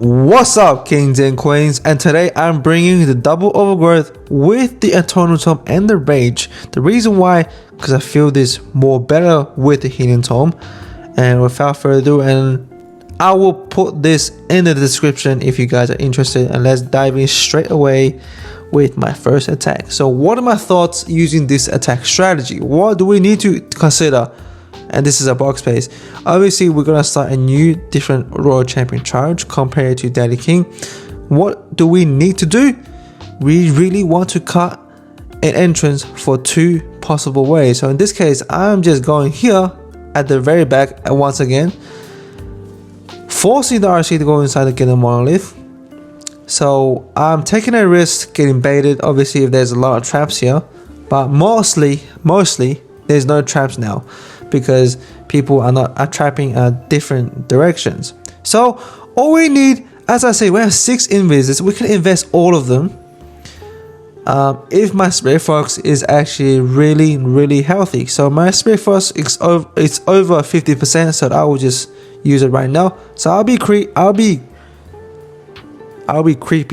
What's up, kings and queens, and today I'm bringing the double overgrowth with the eternal tome and the rage. The reason why, because I feel this more better with the healing tome. And without further ado, and I will put this in the description if you guys are interested, and let's dive in straight away with my first attack. So what are my thoughts using this attack strategy? What do we need to consider? And this is a box space. Obviously, we're gonna start a new different Royal Champion charge compared to Daddy King. What do we need to do? We really want to cut an entrance for two possible ways. So in this case, I'm just going here at the very back, and once again forcing the RC to go inside to get a monolith. So I'm taking a risk getting baited, obviously, if there's a lot of traps here, but mostly there's no traps now, because people are trapping at different directions. So all we need, as I say, we have 6 invises. We can invest all of them. If my Spirit Fox is actually really healthy. So my Spirit Fox it's over 50%, so I will just use it right now. So I'll be creepy,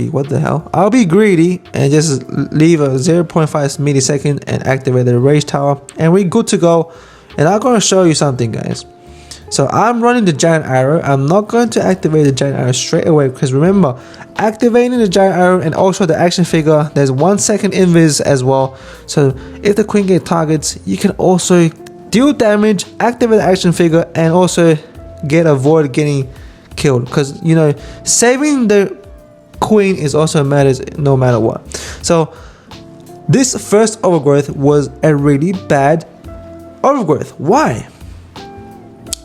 what the hell? I'll be greedy and just leave a 0.5 millisecond and activate the Rage Tower, and we're good to go. And I'm going to show you something, guys. So I'm running the Giant Arrow. I'm not going to activate the Giant Arrow straight away, because remember, activating the Giant Arrow and also the action figure, there's 1 second invis as well. So if the Queen gets targets, you can also deal damage, activate the action figure, and also avoid getting killed, because you know, saving the Queen is also matters no matter what. So this first overgrowth was a really bad overgrowth. Why?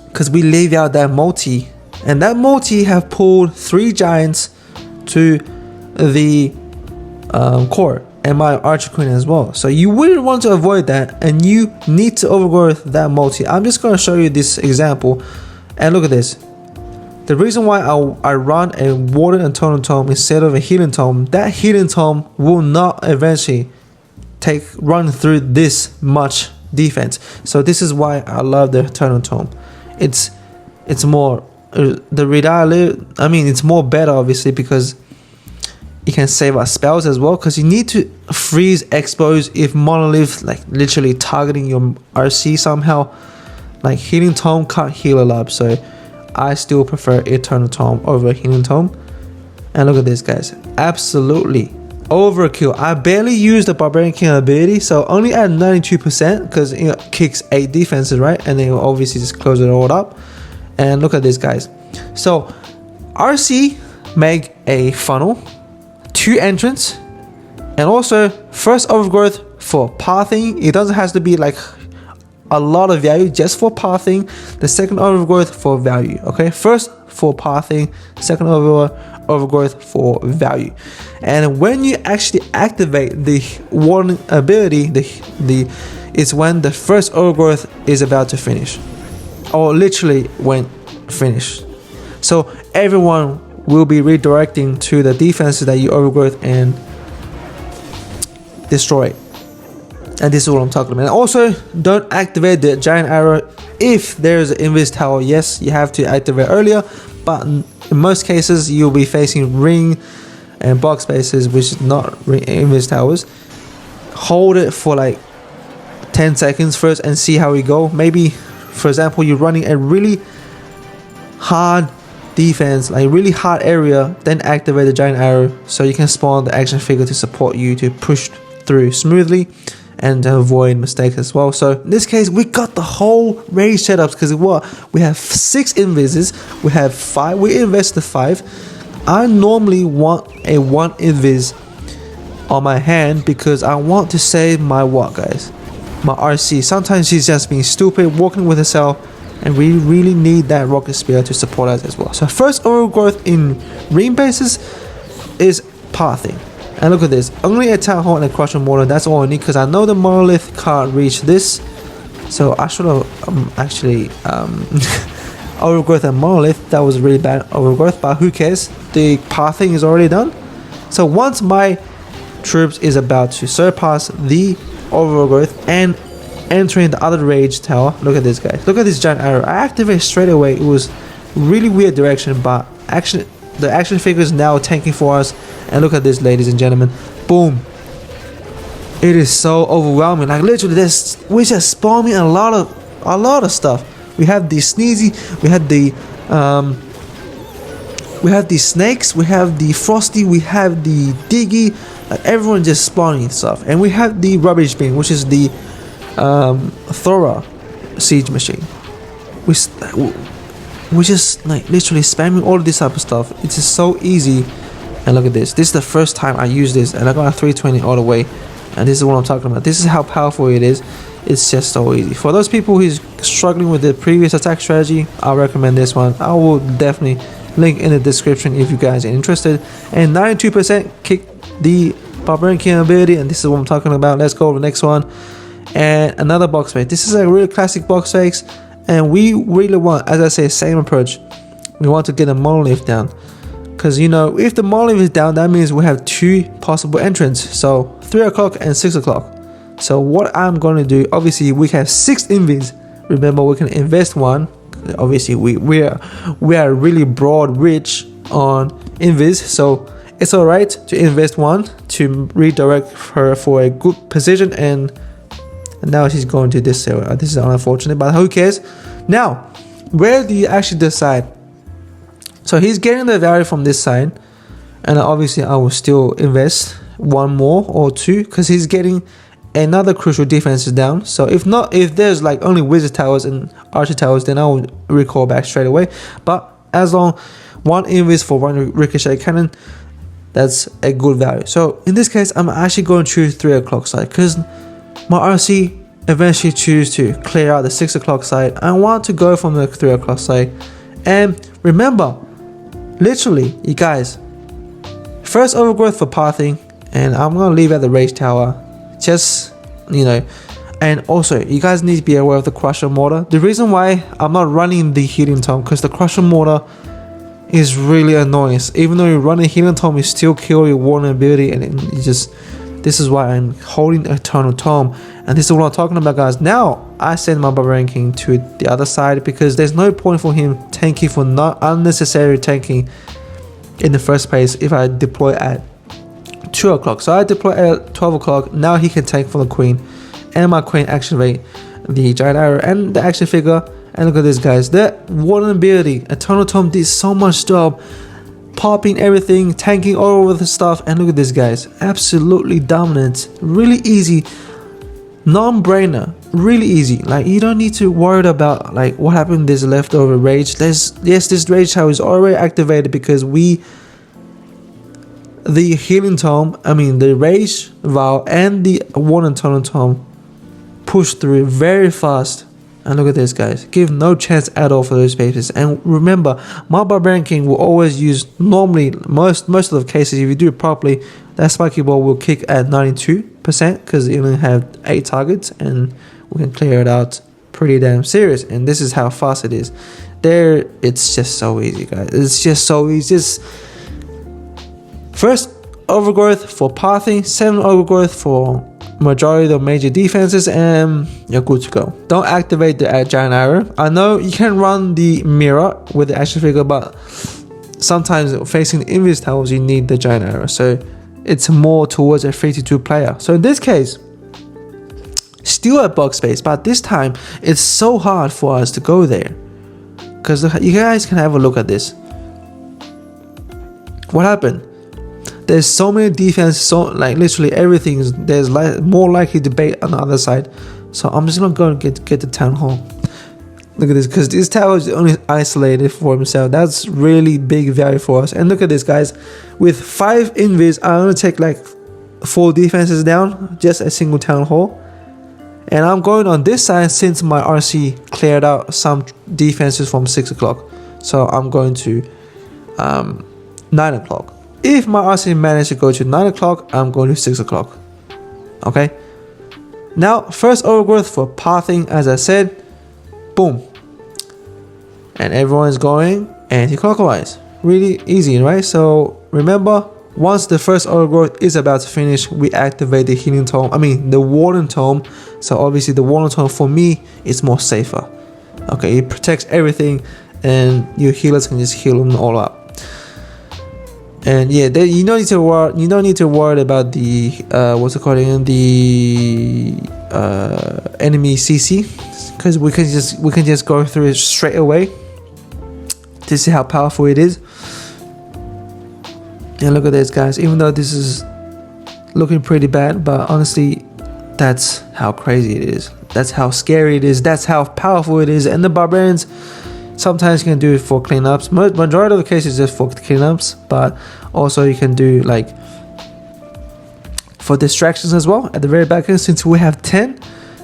Because we leave out that multi, and that multi have pulled 3 giants to the core, and my Archer Queen as well. So you wouldn't want to avoid that, and you need to overgrowth that multi. I'm just going to show you this example, and look at this. The reason why I run a Warden Eternal Tome instead of a Healing Tome, that Healing Tome will not eventually run through this much defense. So this is why I love the Eternal Tome. It's more the reliability. I mean, it's more better, obviously, because you can save our spells as well, because you need to freeze expose if monolith like literally targeting your RC somehow. Like Healing Tome can't heal a lot, so I still prefer Eternal Tome over Healing Tome. And look at this, guys, absolutely overkill. I barely used the Barbarian King ability, so only at 92%, because it kicks 8 defenses, right? And then obviously just close it all up. And look at this, guys. So RC make a funnel, 2 entrance, and also first overgrowth for pathing. It doesn't have to be like a lot of value, just for pathing. The second overgrowth for value. Okay, first for pathing, second overgrowth for value. And when you actually activate the warning ability, it's when the first overgrowth is about to finish, or literally when finished. So everyone will be redirecting to the defenses that you overgrowth and destroy. And this is what I'm talking about. And also, don't activate the Giant Arrow if there's an invis tower. Yes, you have to activate earlier, but in most cases you'll be facing ring and box spaces, which is not invis towers. Hold it for like 10 seconds first and see how we go. Maybe, for example, you're running a really hard defense, like really hard area, then activate the Giant Arrow so you can spawn the action figure to support you to push through smoothly and to avoid mistakes as well. So in this case, we got the whole rage setups, because we have 6 invises, we have 5, we invest the 5. I normally want a 1 invis on my hand, because I want to save my guys? My RC. Sometimes she's just being stupid, walking with herself, and we really need that rocket spear to support us as well. So first overgrowth in ring bases is pathing. And look at this, only a Town Hall and a Crusher Mortar, that's all I need, because I know the monolith can't reach this. So I should have actually overgrowth and monolith. That was really bad overgrowth, but who cares, the pathing is already done. So once my troops is about to surpass the overgrowth and entering the other rage tower, look at this, guys, look at this Giant Arrow. I activate straight away. It was really weird direction, but actually The action figure is now tanking for us. And look at this, ladies and gentlemen. Boom. It is so overwhelming. Like literally, we're just spawning a lot of stuff. We have the Sneezy, we have the snakes, we have the Frosty, we have the Diggy. Like everyone just spawning stuff. And we have the rubbish bin, which is the Thora siege machine. We just like literally spamming all of this type of stuff. It's just so easy. And look at this. This is the first time I use this, and I got a 320 all the way. And this is what I'm talking about. This is how powerful it is. It's just so easy. For those people who's struggling with the previous attack strategy, I recommend this one. I will definitely link in the description if you guys are interested. And 92% kick the Barbarian King ability, and this is what I'm talking about. Let's go to the next one. And another box face. This is a really classic box face, and we really want, as I say, same approach. We want to get a monolith down, because you know, if the monolith is down, that means we have 2 possible entrants, so 3 o'clock and 6 o'clock. So what I'm going to do, obviously we have 6 invis. Remember, we can invest 1. Obviously we are really broad rich on invis, so it's alright to invest 1 to redirect her for a good position. And now she's going to this area. This is unfortunate, but who cares? Now, where do you actually decide? So he's getting the value from this side, and obviously I will still invest 1 more or 2, because he's getting another crucial defense down. So if there's like only wizard towers and archer towers, then I will recall back straight away. But as long 1 invis for 1 ricochet cannon, that's a good value. So in this case, I'm actually going to choose 3 o'clock side, because my RC eventually choose to clear out the 6 o'clock side. I want to go from the 3 o'clock side. And remember, literally, you guys, first overgrowth for pathing, and I'm gonna leave at the rage tower, just, you know. And also, you guys need to be aware of the crusher mortar. The reason why I'm not running the healing tome, because the crusher mortar is really annoying. Even though you run a healing tome, you still kill your warden ability, and you just, this is why I'm holding Eternal Tome. And this is what I'm talking about, guys. Now I send my Barbarian King to the other side, because there's no point for him tanking for not unnecessary tanking in the first place if I deploy at 2 o'clock. So I deploy at 12 o'clock. Now he can tank for the queen, and my queen activate the giant arrow and the action figure. And look at this, guys. That warden ability, Eternal Tome, did so much job, popping everything, tanking all over the stuff. And look at this, guys, absolutely dominant, really easy, non-brainer, really easy. Like, you don't need to worry about like what happened this leftover rage. Yes, this rage tower is already activated, because the healing tome, I mean the rage vow and the warden tome push through very fast. And look at this, guys, give no chance at all for those spaces. And remember, my Barbarian King will always use, normally most of the cases, if you do it properly, that spiky ball will kick at 92%, because you only have 8 targets, and we can clear it out pretty damn serious. And this is how fast it is. There, it's just so easy, guys. It's just so easy. Just first overgrowth for pathing, 7 overgrowth for majority of the major defenses, and you're good to go. Don't activate the giant arrow. I know you can run the mirror with the action figure, but sometimes facing the invis towers you need the giant arrow, so it's more towards a 3-2 player. So in this case, still a box space, but this time it's so hard for us to go there, because you guys can have a look at this. What happened? There's so many defense, so like literally everything is, there's more likely debate on the other side. So I'm just gonna go and get the town hall. Look at this, because this tower is only isolated for himself. That's really big value for us. And look at this, guys, with 5 invis, I'm gonna take like 4 defenses down, just a single town hall. And I'm going on this side, since my RC cleared out some defenses from 6 o'clock. So I'm going to 9 o'clock. If my RC managed to go to 9 o'clock, I'm going to 6 o'clock. Okay. Now, first overgrowth for pathing, as I said, boom. And everyone's going anti-clockwise. Really easy, right? So remember, once the first overgrowth is about to finish, we activate the healing tome. I mean, the warden tome. So obviously the warden tome for me is more safer. Okay, it protects everything, and your healers can just heal them all up. And yeah, you don't need to worry about the what's it called again, the enemy CC, because we can just go through it straight away to see how powerful it is. And look at this, guys. Even though this is looking pretty bad, but honestly, that's how crazy it is. That's how scary it is. That's how powerful it is. And the barbarians sometimes you can do it for cleanups. Majority of the cases just for cleanups, but also you can do like for distractions as well at the very back end. Since we have 10,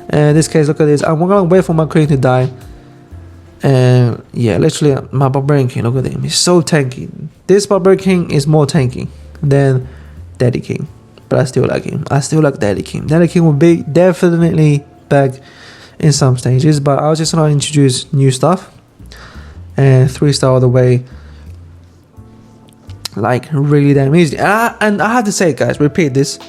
and in this case, look at this. I'm gonna wait for my queen to die. And yeah, literally my barbarian king, look at him, he's so tanky. This barbarian king is more tanky than Daddy King, but I still like him. I still like Daddy King. Daddy King will be definitely back in some stages, but I was just gonna introduce new stuff. And 3-star all the way, like really damn easy. And I have to say, guys, repeat this: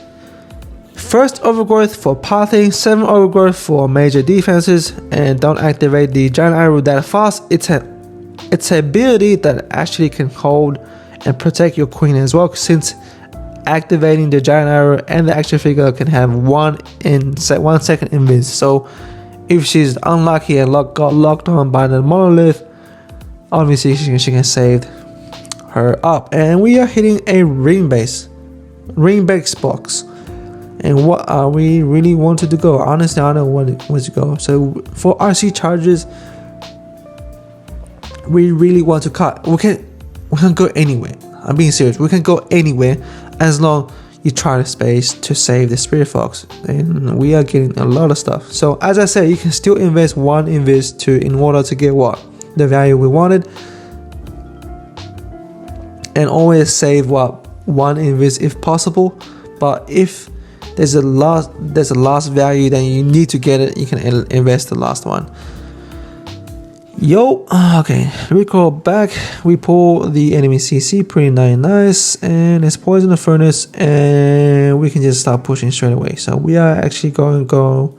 first overgrowth for pathing, 7 overgrowth for major defenses, and don't activate the giant arrow that fast. It's an ability that actually can hold and protect your queen as well, since activating the giant arrow and the action figure can have 1 second invis. So if she's unlucky and got locked on by the monolith, obviously she can save her up. And we are hitting a ring base box. And what are we really wanted to go? Honestly, I don't know where to go. So for RC charges, we really want to cut. We can go anywhere. I'm being serious. We can go anywhere as long you try the space to save the Spirit Fox. And we are getting a lot of stuff. So as I said, you can still invest 1 invis in order to get what? The value we wanted. And always save 1 invis if possible. But if there's a last value, then you need to get it, you can invest the last one. Okay, recall back. We pull the enemy CC, pretty nice, and it's poison the furnace, and we can just start pushing straight away. So we are actually going to go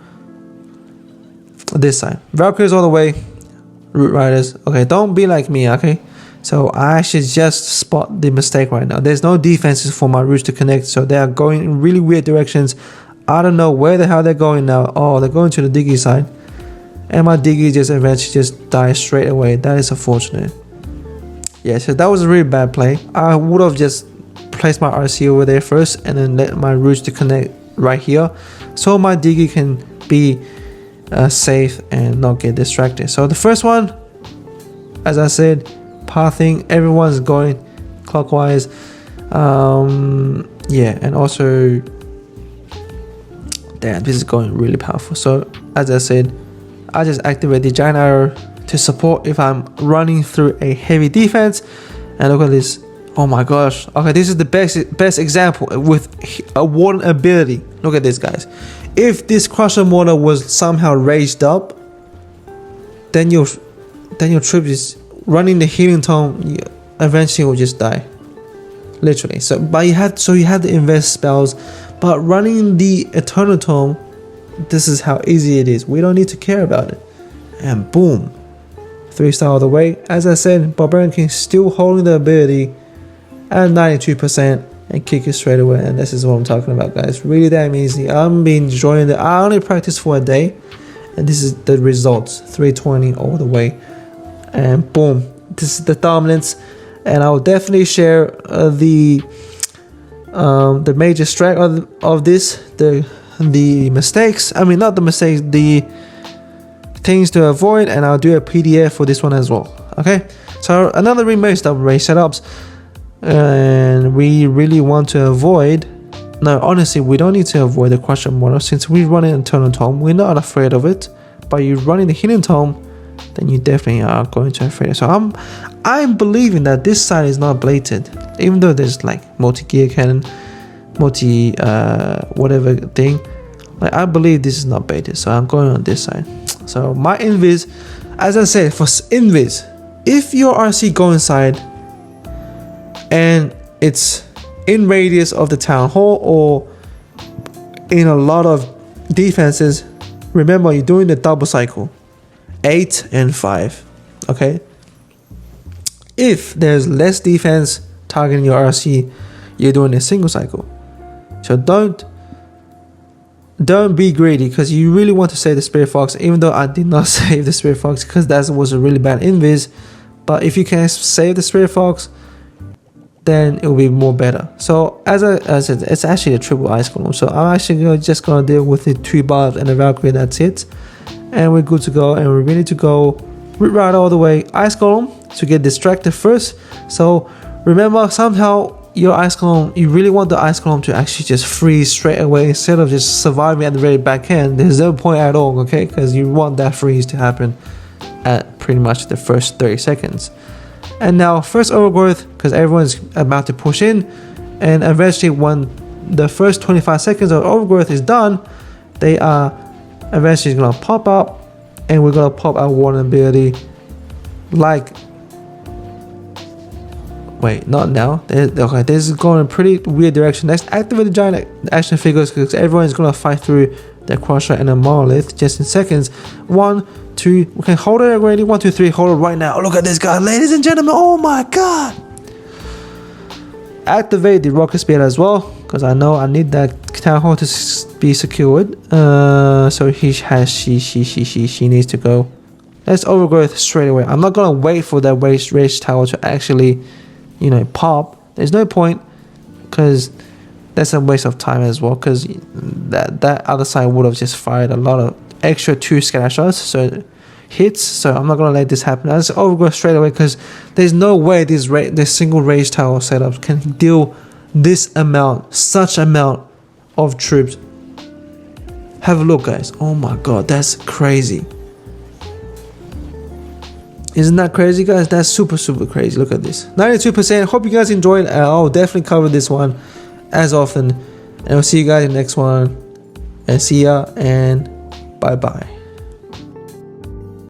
this side. Valkyries all the way, Root Riders. Okay, don't be like me, okay? So I should just spot the mistake right now. There's no defenses for my roots to connect, so they are going in really weird directions. I don't know where the hell they're going now. Oh, they're going to the Diggy side. And my Diggy just eventually just dies straight away. That is unfortunate. Yeah, so that was a really bad play. I would have just placed my RC over there first and then let my roots to connect right here, so my Diggy can be safe and not get distracted. So the first one, as I said, pathing, everyone's going clockwise. Yeah, and also, damn, this is going really powerful. So as I said, I just activate the giant arrow to support if I'm running through a heavy defense. And look at this. Oh my gosh. Okay, this is the best example with a warden ability. Look at this, guys. If this crusher mortar was somehow raised up, then your troop is running the healing tome, eventually will just die, literally. So you had to invest spells, but running the eternal tome, this is how easy it is. We don't need to care about it. And boom, 3-star all the way. As I said, Barbarian King still holding the ability at 92% and kick it straight away. And this is what I'm talking about, guys. Really damn easy. I'm been enjoying it. I only practiced for a day, and this is the results. 320 all the way. And boom, this is the dominance. And I will definitely share the major strike of this, the mistakes. I mean, not the mistakes, the things to avoid, and I'll do a PDF for this one as well. Okay, so another remix of race setups, and we really want to avoid. No, honestly, we don't need to avoid the crusher mortar since we run an internal tome. We're not afraid of it, but you're running the hidden tome, then you definitely are going to afraid. So I'm believing that this side is not bladed, even though there's like multi-gear cannon, multi whatever thing. Like, I believe this is not baited, so I'm going on this side. So my invis, as I said, for invis, if your RC go inside and it's in radius of the town hall or in a lot of defenses, remember you're doing the double cycle, 8 and 5. Okay, if there's less defense, targeting your RC, you're doing a single cycle. So don't be greedy, because you really want to save the Spirit Fox, even though I did not save the Spirit Fox because that was a really bad invis. But if you can save the Spirit Fox, then it will be more better. So as I said, it's actually a triple Ice Golem. So I'm actually just gonna deal with the 2 barbs and a Valkyrie, that's it. And we're good to go, and we're ready to go Root Rider all the way. Ice Golem to get distracted first. So remember, somehow your Ice Golem, you really want the Ice Golem to actually just freeze straight away instead of just surviving at the very back end. There's no point at all, okay? Because you want that freeze to happen at pretty much the first 30 seconds. And now first overgrowth, because everyone's about to push in, and eventually when the first 25 seconds of overgrowth is done, they are eventually gonna pop up, and we're gonna pop our warning ability like, wait, not now. Okay, this is going in a pretty weird direction. Next, activate the giant action figures, because everyone's gonna fight through the crusher and a monolith just in seconds. 1, 2, we can hold it already. 1, 2, 3, hold it right now. Look at this guy, ladies and gentlemen. Oh my god. Activate the rocket speed as well, because I know I need that town hall to be secured. So she needs to go. Let's overgrowth straight away. I'm not gonna wait for that rage tower to actually, you know, pop. There's no point, because that's a waste of time as well, because that other side would have just fired a lot of extra 2 scatter shots, so hits. So I'm not gonna let this happen. I just overgrowth straight away, because there's no way this single rage tower setup can deal this amount, such amount of troops. Have a look, guys. Oh my god, that's crazy. Isn't that crazy, guys? That's super crazy. Look at this, 92%. Hope you guys enjoyed. I'll definitely cover this one as often, and I'll see you guys in the next one, and see ya, and bye bye.